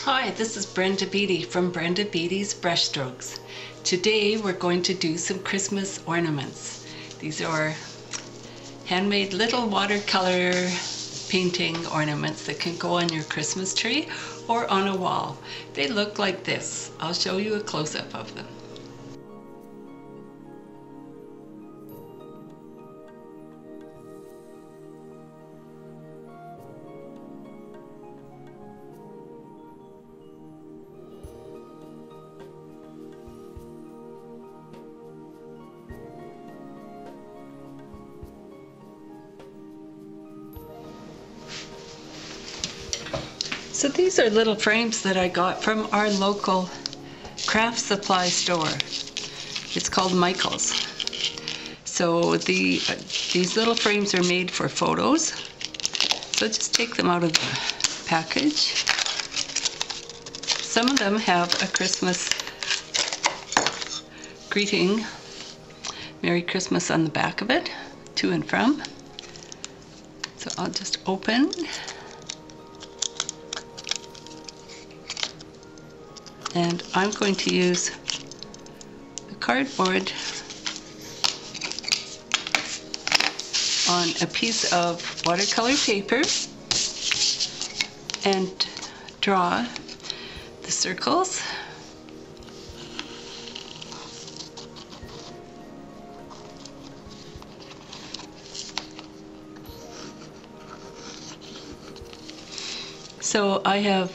Hi, this is Brenda Beattie from Brenda Beattie's Brushstrokes. Today we're going to do some Christmas ornaments. These are handmade little watercolor painting ornaments that can go on your Christmas tree or on a wall. They look like this. I'll show you a close-up of them. So these are little frames that I got from our local craft supply store. It's called Michael's. So these little frames are made for photos. So just take them out of the package. Some of them have a Christmas greeting, Merry Christmas, on the back of it, to and from. So I'll just open. And I'm going to use the cardboard on a piece of watercolor paper and draw the circles. So I have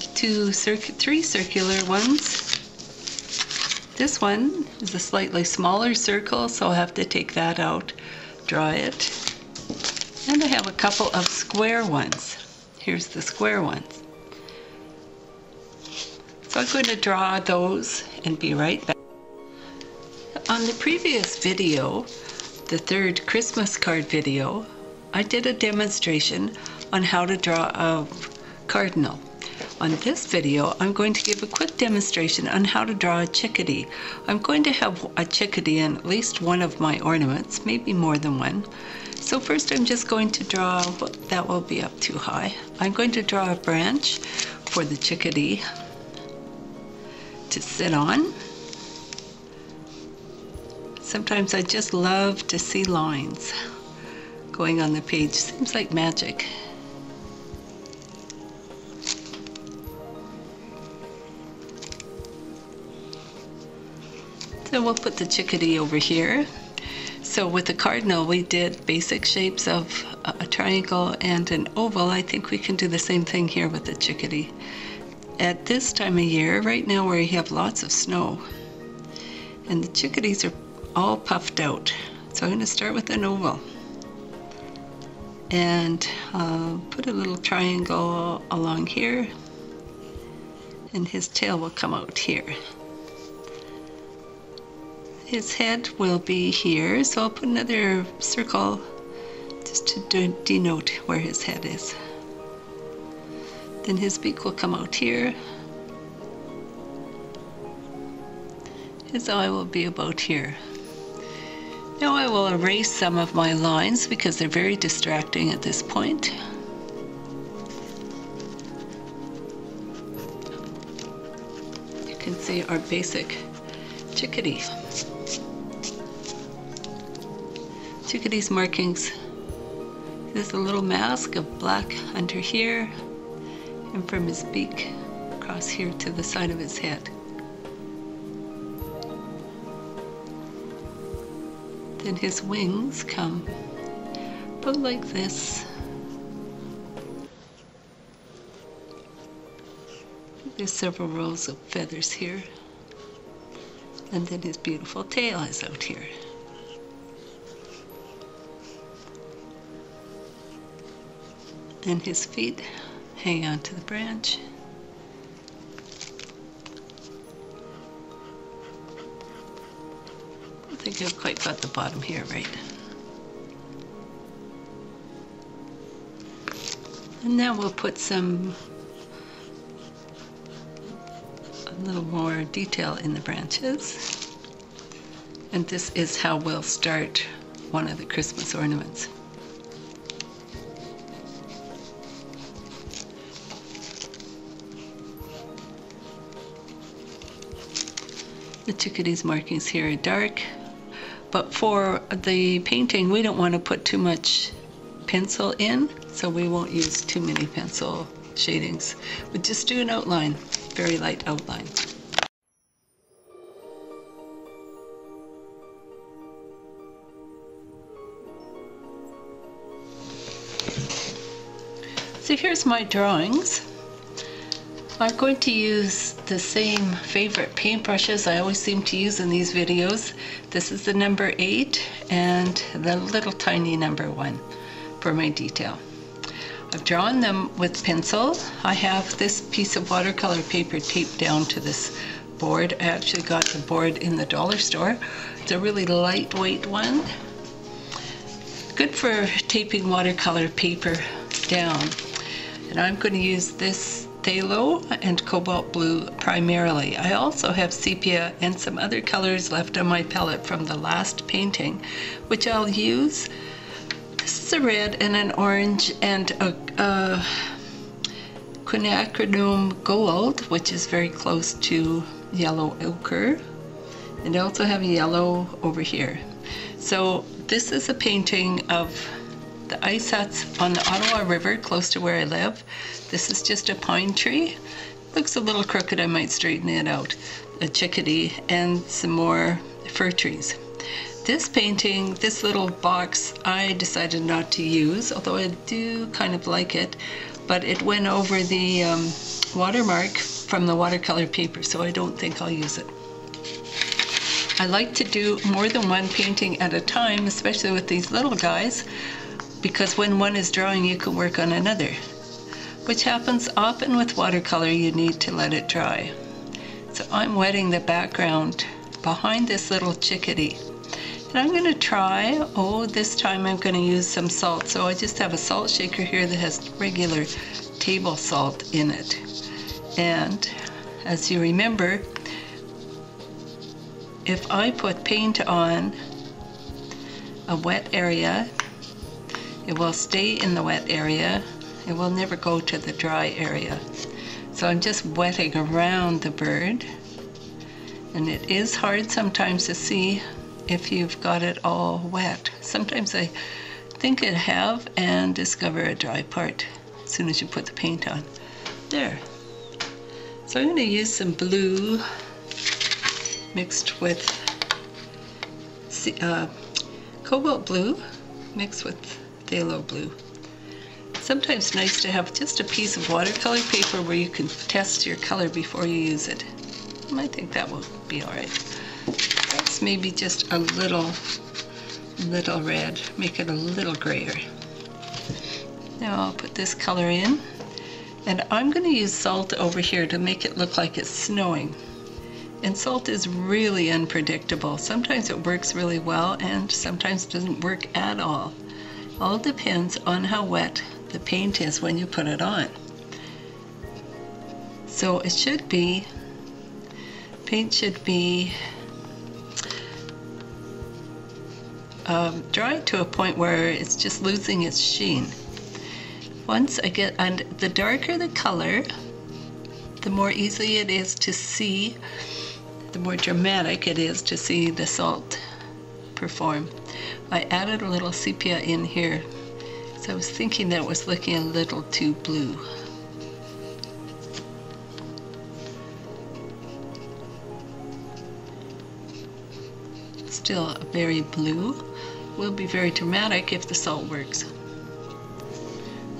three circular ones. This one is a slightly smaller circle, so I'll have to take that out, draw it. And I have a couple of square ones. Here's the square ones. So I'm going to draw those and be right back. On the previous video, the third Christmas card video, I did a demonstration on how to draw a cardinal. On this video, I'm going to give a quick demonstration on how to draw a chickadee. I'm going to have a chickadee in at least one of my ornaments, maybe more than one. So first I'm just going to draw, that will be up too high. I'm going to draw a branch for the chickadee to sit on. Sometimes I just love to see lines going on the page. Seems like magic. So we'll put the chickadee over here. So with the cardinal, we did basic shapes of a triangle and an oval. I think we can do the same thing here with the chickadee. At this time of year, right now where we have lots of snow, and the chickadees are all puffed out. So I'm going to start with an oval. And put a little triangle along here, and his tail will come out here. His head will be here, so I'll put another circle just to denote where his head is. Then his beak will come out here. His eye will be about here. Now I will erase some of my lines because they're very distracting at this point. You can see our basic chickadee. Chickadee's markings. There's a little mask of black under here, and from his beak across here to the side of his head. Then his wings come about like this. There's several rows of feathers here. And then his beautiful tail is out here. And his feet hang onto the branch. I think I've quite got the bottom here right. And now we'll put a little more detail in the branches. And this is how we'll start one of the Christmas ornaments. The chickadee's markings here are dark, but for the painting we don't want to put too much pencil in, so we won't use too many pencil shadings. We just do an outline, very light outline. So here's my drawings. I'm going to use the same favorite paintbrushes I always seem to use in these videos. This is the number 8 and the little tiny number 1 for my detail. I've drawn them with pencil. I have this piece of watercolor paper taped down to this board. I actually got the board in the dollar store. It's a really lightweight one. Good for taping watercolor paper down. And I'm going to use this phthalo and cobalt blue primarily. I also have sepia and some other colors left on my palette from the last painting, which I'll use. This is a red and an orange and a quinacridone gold, which is very close to yellow ochre. And I also have yellow over here. So this is a painting of the ice huts on the Ottawa River, close to where I live. This is just a pine tree. Looks a little crooked, I might straighten it out. A chickadee and some more fir trees. This painting, this little box, I decided not to use, although I do kind of like it, but it went over the watermark from the watercolor paper, so I don't think I'll use it. I like to do more than one painting at a time, especially with these little guys, because when one is drawing, you can work on another, which happens often with watercolor. You need to let it dry. So I'm wetting the background behind this little chickadee. And I'm going to try, this time I'm going to use some salt. So I just have a salt shaker here that has regular table salt in it. And as you remember, if I put paint on a wet area, it will stay in the wet area. It will never go to the dry area. So I'm just wetting around the bird. And it is hard sometimes to see if you've got it all wet. Sometimes I think I have and discover a dry part as soon as you put the paint on. There. So I'm going to use some blue mixed with cobalt blue mixed with phthalo blue. Sometimes nice to have just a piece of watercolor paper where you can test your color before you use it. I think that will be alright. That's maybe just a little red, make it a little grayer. Now I'll put this color in, and I'm going to use salt over here to make it look like it's snowing. And salt is really unpredictable. Sometimes it works really well and sometimes it doesn't work at all. All depends on how wet the paint is when you put it on. So it should be, paint should be dry to a point where it's just losing its sheen. Once I get, and the darker the color, the more easy it is to see, the more dramatic it is to see the salt perform. I added a little sepia in here, so I was thinking that was looking a little too blue. Still very blue. Will be very dramatic if the salt works.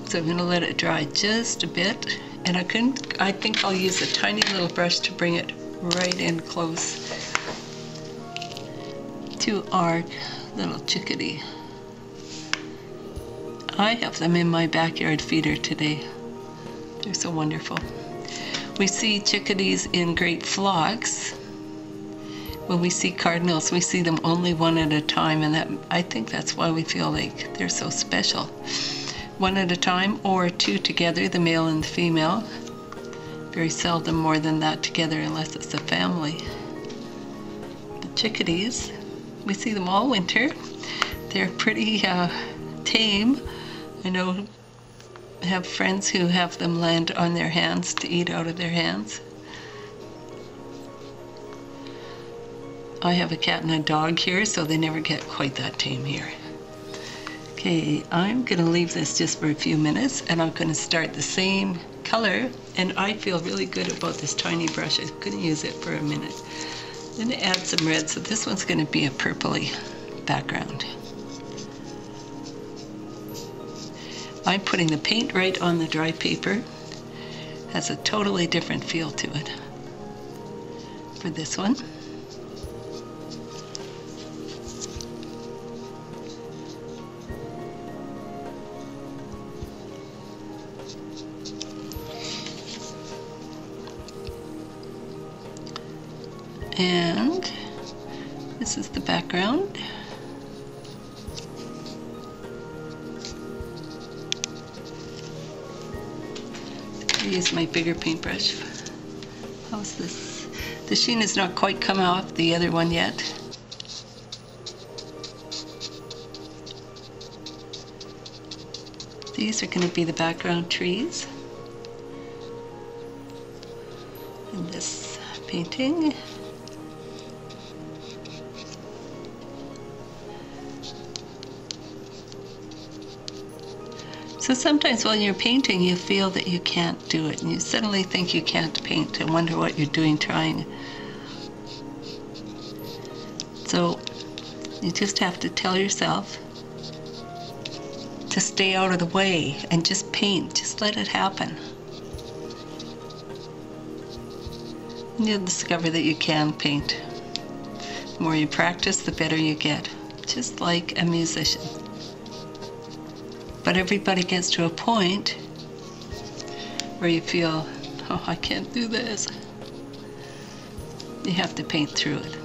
So I'm going to let it dry just a bit, and I think I'll use a tiny little brush to bring it right in close to our little chickadee. I have them in my backyard feeder today. They're so wonderful. We see chickadees in great flocks. When we see cardinals, we see them only one at a time, and I think that's why we feel like they're so special. One at a time or two together, the male and the female. Very seldom more than that together unless it's a family. The chickadees, we see them all winter. They're pretty tame. I know I have friends who have them land on their hands to eat out of their hands. I have a cat and a dog here, so they never get quite that tame here. Okay, I'm going to leave this just for a few minutes, and I'm going to start the same color, and I feel really good about this tiny brush. I'm going to use it for a minute. I'm going to add some red, so this one's going to be a purpley background. I'm putting the paint right on the dry paper. Has a totally different feel to it for this one. And this is the background. I use my bigger paintbrush. How's this? The sheen has not quite come off the other one yet. These are going to be the background trees in this painting. So sometimes when you're painting, you feel that you can't do it, and you suddenly think you can't paint and wonder what you're doing trying. So you just have to tell yourself to stay out of the way and just paint, just let it happen. And you'll discover that you can paint. The more you practice, the better you get, just like a musician. But everybody gets to a point where you feel, oh, I can't do this. You have to paint through it.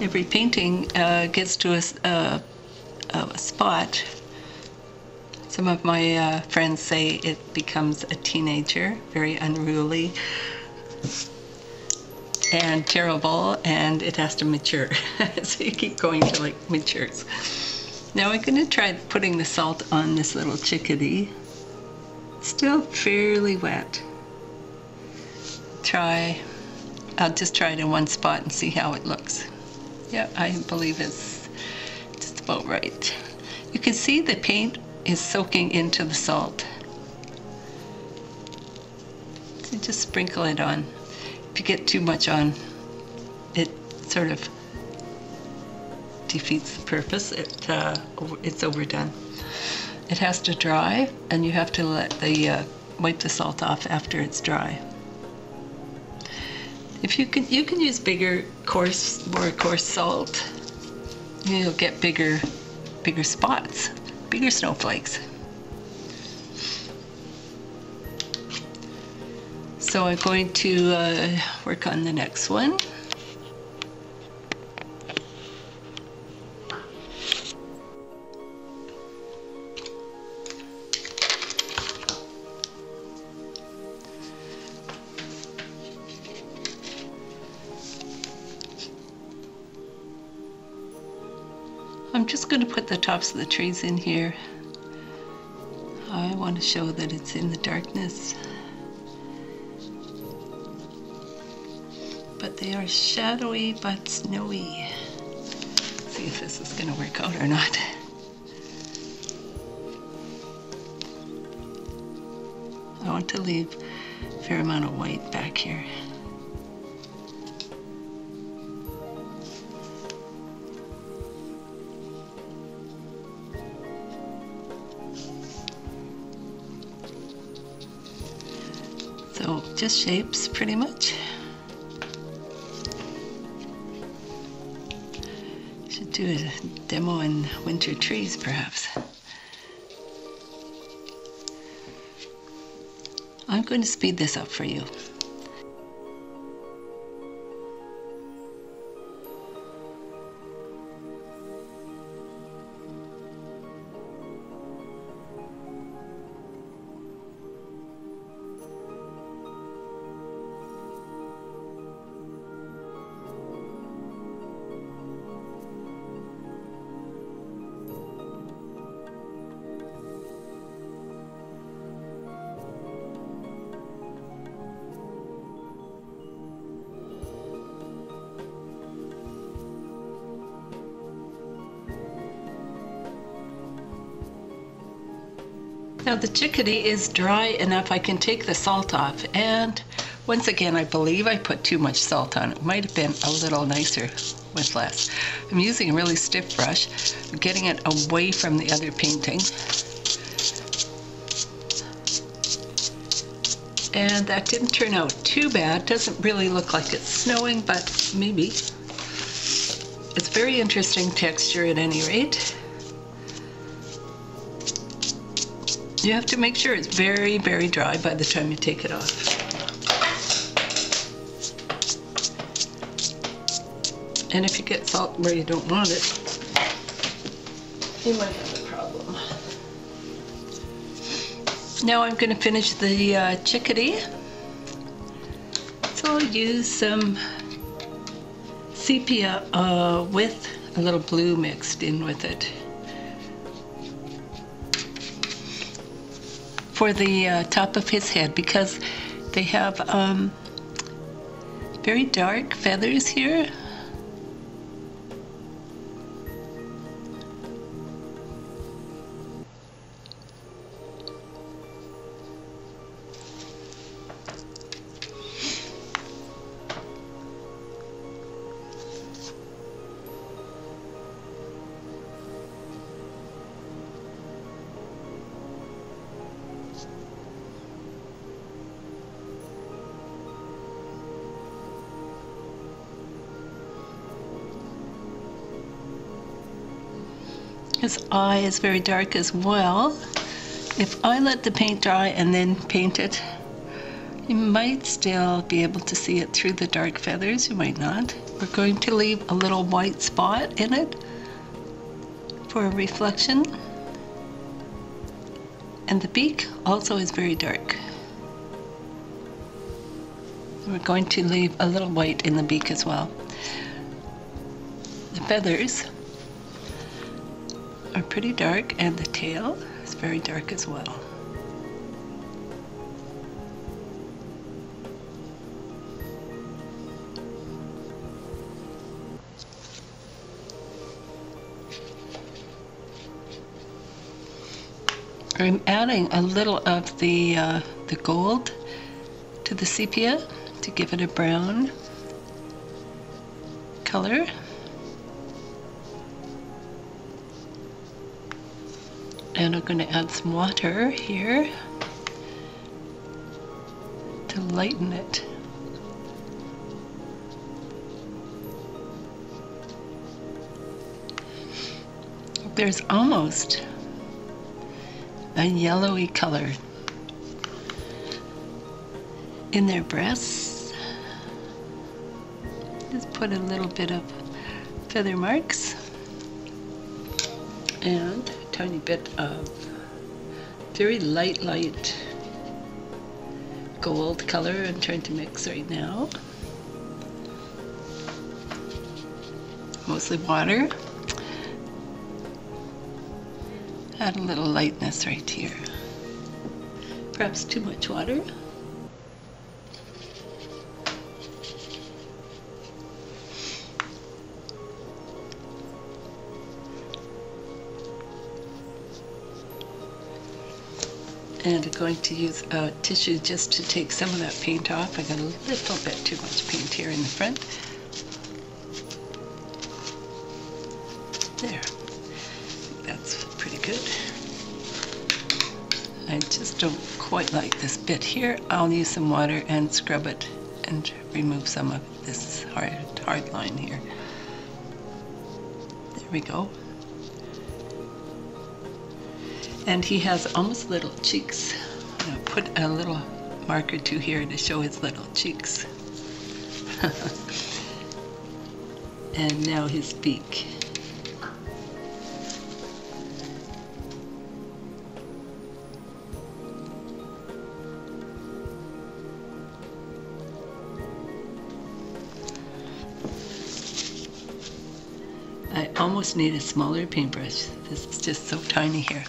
Every painting gets to a spot. Some of my friends say it becomes a teenager, very unruly and terrible, and it has to mature. So you keep going till it matures. Now I'm going to try putting the salt on this little chickadee. It's still fairly wet. I'll just try it in one spot and see how it looks. Yeah, I believe it's just about right. You can see the paint is soaking into the salt. So just sprinkle it on. If you get too much on, it sort of defeats the purpose. It's overdone. It has to dry, and you have to let wipe the salt off after it's dry. If you can use bigger, more coarse salt. You'll get bigger spots, bigger snowflakes. So I'm going to work on the next one. I'm just going to put the tops of the trees in here. I want to show that it's in the darkness. But they are shadowy but snowy. Let's see if this is going to work out or not. I want to leave a fair amount of white back here. So just shapes pretty much. Should do a demo in winter trees perhaps. I'm going to speed this up for you. Now the chickadee is dry enough I can take the salt off, and once again I believe I put too much salt on. It might have been a little nicer with less. I'm using a really stiff brush, getting it away from the other painting. And that didn't turn out too bad. Doesn't really look like it's snowing, but maybe. It's very interesting texture at any rate. You have to make sure it's very, very dry by the time you take it off. And if you get salt where you don't want it, you might have a problem. Now I'm going to finish the chickadee. So I'll use some sepia with a little blue mixed in with it. For the top of his head, because they have very dark feathers here. His eye is very dark as well. If I let the paint dry and then paint it, you might still be able to see it through the dark feathers, you might not. We're going to leave a little white spot in it for a reflection. And the beak also is very dark. We're going to leave a little white in the beak as well. The feathers are pretty dark, and the tail is very dark as well. I'm adding a little of the gold to the sepia to give it a brown color. And I'm going to add some water here to lighten it. There's almost a yellowy color in their breasts. Just put a little bit of feather marks and a tiny bit of very light gold color I'm trying to mix right now. Mostly water. Add a little lightness right here. Perhaps too much water. And I'm going to use a tissue just to take some of that paint off. I got a little bit too much paint here in the front. There. That's pretty good. I just don't quite like this bit here. I'll use some water and scrub it and remove some of this hard line here. There we go. And he has almost little cheeks. I'm going to put a little mark or two here to show his little cheeks. And now his beak. I almost need a smaller paintbrush. This is just so tiny here.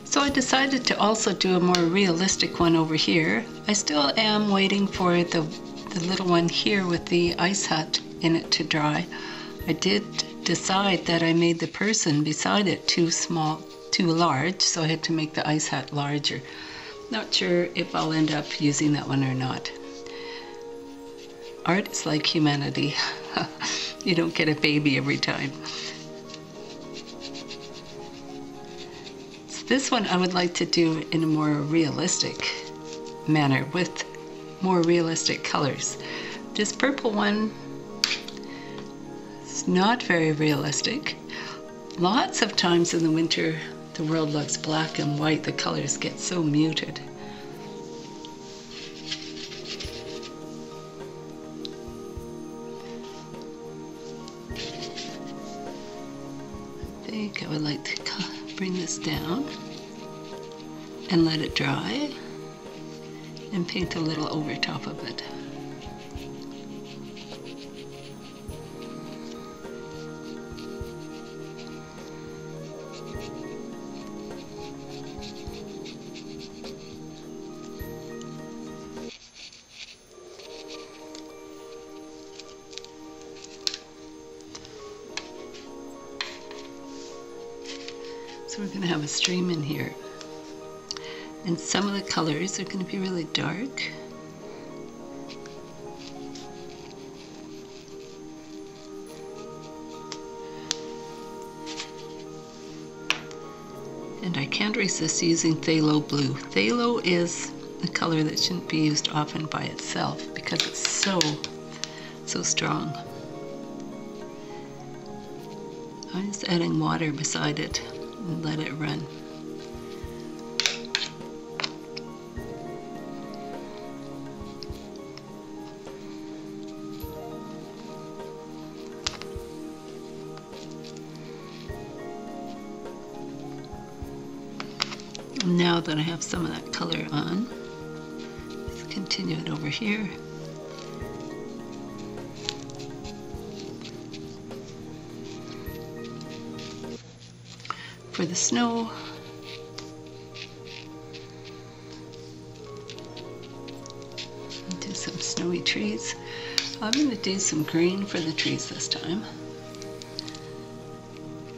So I decided to also do a more realistic one over here. I still am waiting for the little one here with the ice hut in it to dry. I did decide that I made the person beside it too large, so I had to make the ice hut larger. Not sure if I'll end up using that one or not. Art is like humanity. You don't get a baby every time. So this one I would like to do in a more realistic manner with more realistic colors. This purple one is not very realistic. Lots of times in the winter the world looks black and white. The colors get so muted. I think I would like to bring this down and let it dry and paint a little over top of it. So we're going to have a stream in here. And some of the colors are going to be really dark. And I can't resist using phthalo blue. Phthalo is a color that shouldn't be used often by itself because it's so strong. I'm just adding water beside it and let it run. Now that I have some of that color on, let's continue it over here. For the snow, do some snowy trees. I'm going to do some green for the trees this time.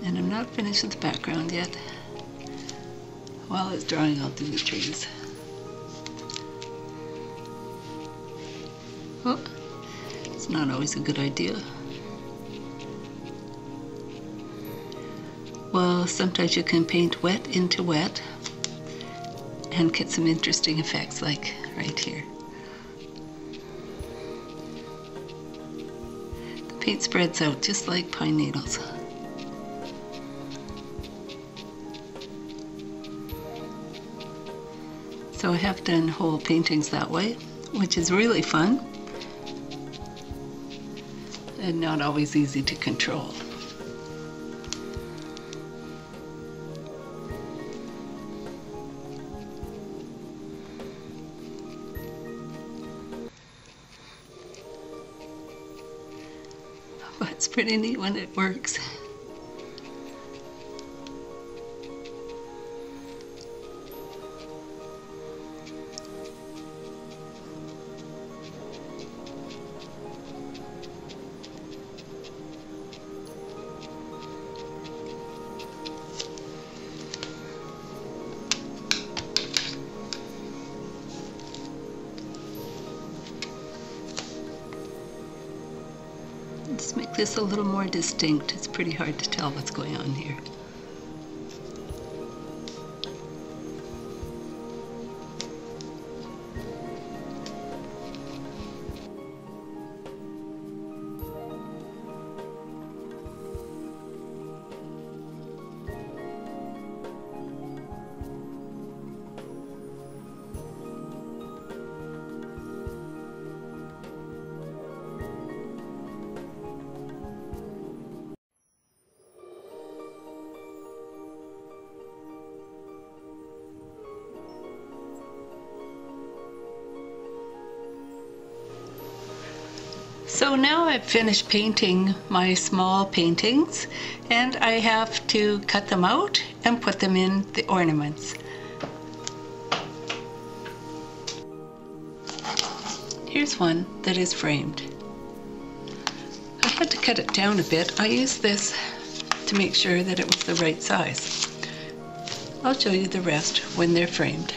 And I'm not finished with the background yet. While it's drying, I'll do the trees. Oh, it's not always a good idea. Well, sometimes you can paint wet into wet and get some interesting effects like right here. The paint spreads out just like pine needles. So I have done whole paintings that way, which is really fun and not always easy to control. But it's pretty neat when it works. Just make this a little more distinct. It's pretty hard to tell what's going on here. So now I've finished painting my small paintings, and I have to cut them out and put them in the ornaments. Here's one that is framed. I had to cut it down a bit. I used this to make sure that it was the right size. I'll show you the rest when they're framed.